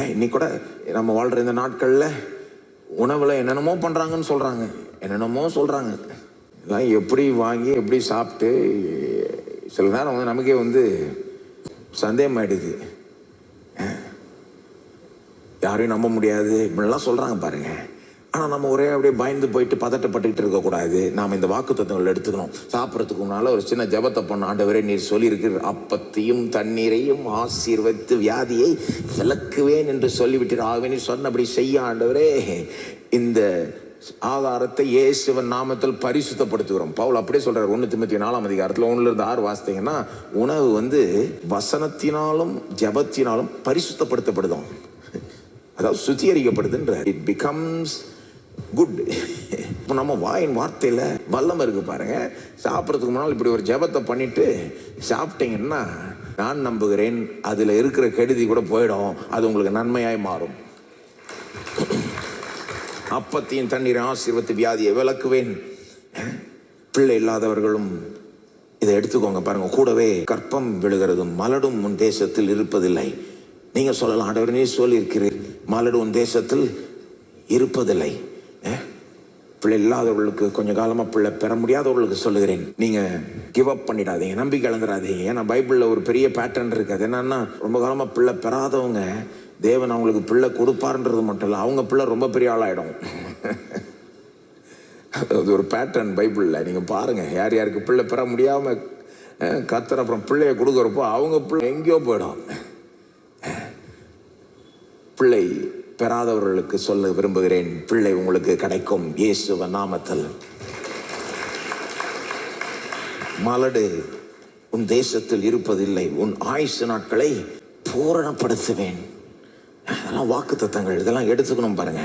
இன்னைக்கு கூட நம்ம வாழ்கிற இந்த நாட்களில் உணவில் என்னென்னமோ பண்ணுறாங்கன்னு சொல்கிறாங்க, என்னென்னமோ சொல்கிறாங்க. இதெல்லாம் எப்படி வாங்கி எப்படி சாப்பிட்டு சில நேரம் வந்து நமக்கே வந்து சந்தேகம் ஆகிடுது. யாரையும் நம்ப முடியாது இப்படிலாம் சொல்கிறாங்க பாருங்கள். ஆனால் நம்ம ஒரே அப்படியே பயந்து போயிட்டு பதட்டப்பட்டுக்கிட்டு இருக்கக்கூடாது. நாம் இந்த வாக்குத்தத்தங்கள் எடுத்துக்கணும். சாப்பிட்றதுக்கு முன்னால் ஒரு சின்ன ஜெபத்தை பண்ண, ஆண்டவரே நீர் சொல்லியிருக்கிற அப்பத்தையும் தண்ணீரையும் ஆசீர்வதித்து வியாதியை விலக்குவேன் என்று சொல்லிவிட்டு ஆகவே சொன்னபடி செய்ய ஆண்டவரே, இந்த ஆதாரத்தை இயேசுவின் நாமத்தில் பரிசுத்தப்படுத்துகிறோம். பவுல் அப்படியே சொல்றார் 1 தீமோத்தேயு 4 1-6 வாசித்தீங்கன்னா, உணவு வந்து வசனத்தினாலும் ஜெபத்தினாலும் பரிசுத்தப்படுத்தப்படுதும், அதாவது சுத்திகரிக்கப்படுதுன்ற. It becomes good. இப்போ நம்ம வாயின் வார்த்தையில் வல்லம் இருக்கு பாருங்க. சாப்பிட்றதுக்கு முன்னால் இப்படி ஒரு ஜெபத்தை பண்ணிட்டு சாப்பிட்டீங்கன்னா நான் நம்புகிறேன் அதில் இருக்கிற கெடுதி கூட போயிடும், அது உங்களுக்கு நன்மையாய் மாறும். அப்பத்தையும் தண்ணீரை ஆசீர்வதித்து வியாதியை விலக்குவேன். பிள்ளை இல்லாதவர்களும் இதை எடுத்துக்கோங்க பாருங்க. கூடவே கற்பம் விழுகிறதும் மலடும் உன் தேசத்தில் இருப்பதில்லை. நீங்க சொல்லலாம், ஆண்டவரே நீ சொல்லியிருக்கிறீர் மலடு உன் தேசத்தில் இருப்பதில்லை. பிள்ளை இல்லாதவர்களுக்கு, கொஞ்ச காலமாக பிள்ளை பெற முடியாதவர்களுக்கு சொல்லுகிறேன், நீங்கள் கிவ் அப் பண்ணிடாதீங்க, நம்பிக்கை இழந்துடாதீங்க. ஏன்னா பைபிளில் ஒரு பெரிய பேட்டர்ன் இருக்குது. அது என்னன்னா, ரொம்ப காலமாக பிள்ளை பெறாதவங்க தேவன் அவங்களுக்கு பிள்ளை கொடுப்பாருன்றது மட்டும் இல்லை, அவங்க பிள்ளை ரொம்ப பெரிய ஆளாயிடும். அது ஒரு பேட்டர்ன் பைபிளில் நீங்கள் பாருங்கள். யார் யாருக்கு பிள்ளை பெற முடியாமல் கர்த்தர் அப்புறம் பிள்ளைய கொடுக்குறப்போ அவங்க பிள்ளை எங்கேயோ போயிடும். பிள்ளை பெறாதவர்களுக்கு சொல்ல விரும்புகிறேன், பிள்ளை உங்களுக்கு கிடைக்கும் இயேசுவின் நாமத்தில். மலடு உன் தேசத்தில் இருப்பதில்லை, உன் ஆயுசு நாட்களை பூரணப்படுத்துவேன். அதெல்லாம் வாக்குத்தத்தங்கள், இதெல்லாம் எடுத்துக்கணும் பாருங்க.